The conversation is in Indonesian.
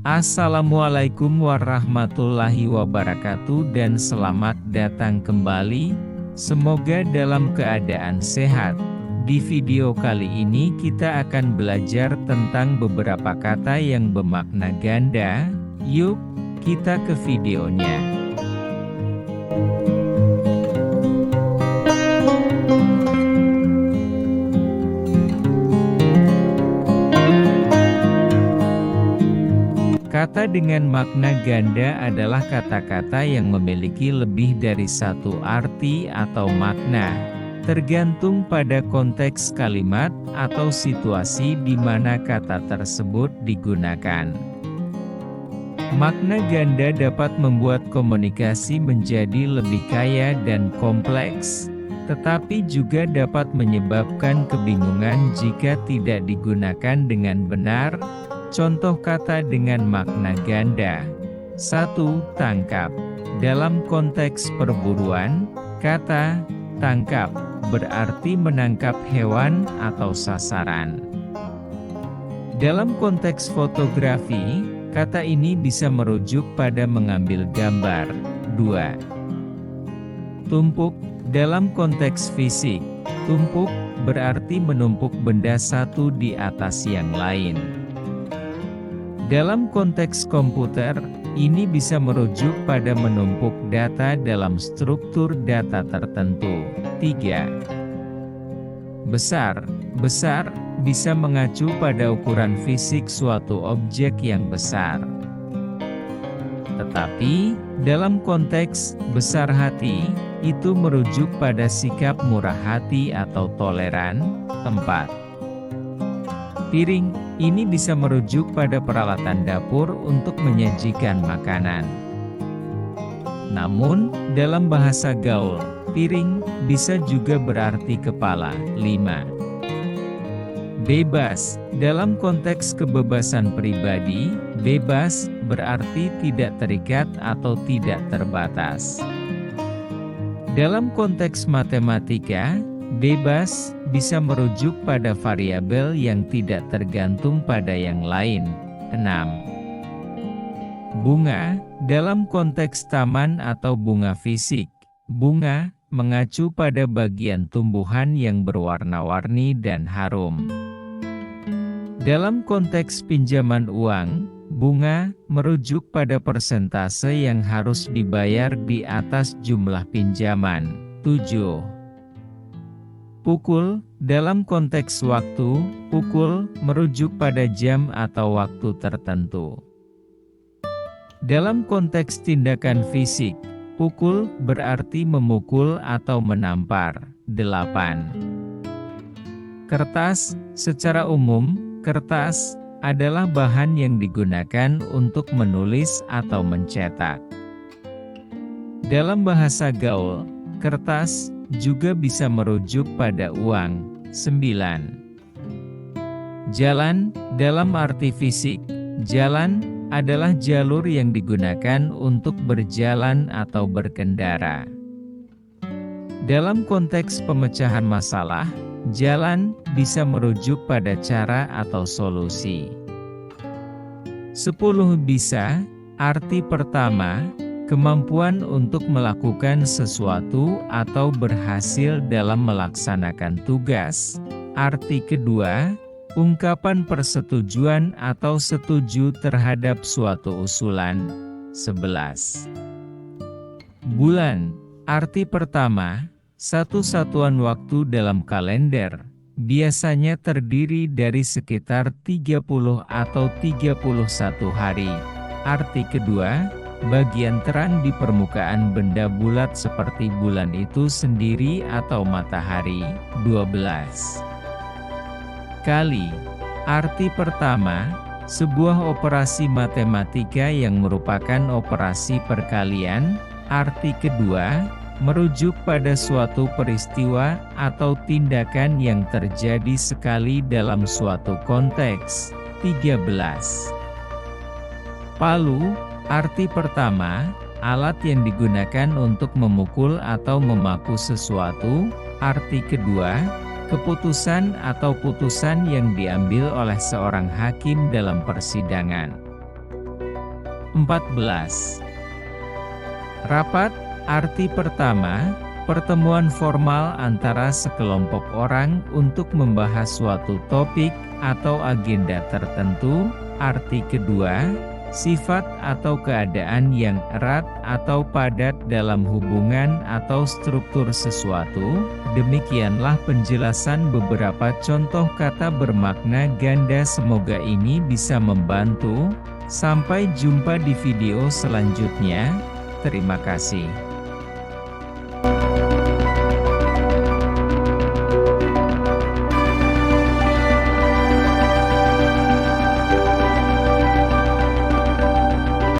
Assalamualaikum warahmatullahi wabarakatuh dan selamat datang kembali. Semoga dalam keadaan sehat. Di video kali ini kita akan belajar tentang beberapa kata yang bermakna ganda. Yuk, kita ke videonya. Kata dengan makna ganda adalah kata-kata yang memiliki lebih dari satu arti atau makna, tergantung pada konteks kalimat atau situasi di mana kata tersebut digunakan. Makna ganda dapat membuat komunikasi menjadi lebih kaya dan kompleks, tetapi juga dapat menyebabkan kebingungan jika tidak digunakan dengan benar. Contoh kata dengan makna ganda. 1. Tangkap. Dalam konteks perburuan, kata tangkap berarti menangkap hewan atau sasaran. Dalam konteks fotografi, kata ini bisa merujuk pada mengambil gambar. 2. Tumpuk. Dalam konteks fisik, tumpuk berarti menumpuk benda satu di atas yang lain. Dalam konteks komputer, ini bisa merujuk pada menumpuk data dalam struktur data tertentu. 3. Besar. Besar bisa mengacu pada ukuran fisik suatu objek yang besar. Tetapi, dalam konteks besar hati, itu merujuk pada sikap murah hati atau toleran. 4. Piring, ini bisa merujuk pada peralatan dapur untuk menyajikan makanan. Namun, dalam bahasa gaul, piring bisa juga berarti kepala. 5. Bebas. Dalam konteks kebebasan pribadi, bebas berarti tidak terikat atau tidak terbatas. Dalam konteks matematika, bebas bisa merujuk pada variabel yang tidak tergantung pada yang lain. 6. Bunga. Dalam konteks taman atau bunga fisik, bunga mengacu pada bagian tumbuhan yang berwarna-warni dan harum. Dalam konteks pinjaman uang, bunga merujuk pada persentase yang harus dibayar di atas jumlah pinjaman. 7. Pukul. Dalam konteks waktu, pukul merujuk pada jam atau waktu tertentu. Dalam konteks tindakan fisik, pukul berarti memukul atau menampar. 8. Kertas. Secara umum, kertas adalah bahan yang digunakan untuk menulis atau mencetak. Dalam bahasa gaul, kertas juga bisa merujuk pada uang. 9. Jalan. Dalam arti fisik, jalan adalah jalur yang digunakan untuk berjalan atau berkendara. Dalam konteks pemecahan masalah, jalan bisa merujuk pada cara atau solusi. 10 bisa. Arti pertama, kemampuan untuk melakukan sesuatu atau berhasil dalam melaksanakan tugas. Arti kedua, ungkapan persetujuan atau setuju terhadap suatu usulan. 11. Bulan. Arti pertama, satu satuan waktu dalam kalender, biasanya terdiri dari sekitar 30 atau 31 hari. Arti kedua, bagian terang di permukaan benda bulat seperti bulan itu sendiri atau matahari. 12. Kali. Arti pertama, sebuah operasi matematika yang merupakan operasi perkalian. Arti kedua, merujuk pada suatu peristiwa atau tindakan yang terjadi sekali dalam suatu konteks. 13. Palu. Arti pertama, alat yang digunakan untuk memukul atau memaku sesuatu. Arti kedua, keputusan atau putusan yang diambil oleh seorang hakim dalam persidangan. 14. Rapat, arti pertama, pertemuan formal antara sekelompok orang untuk membahas suatu topik atau agenda tertentu. Arti kedua, sifat atau keadaan yang erat atau padat dalam hubungan atau struktur sesuatu. Demikianlah penjelasan beberapa contoh kata bermakna ganda. Semoga ini bisa membantu. Sampai jumpa di video selanjutnya. Terima kasih.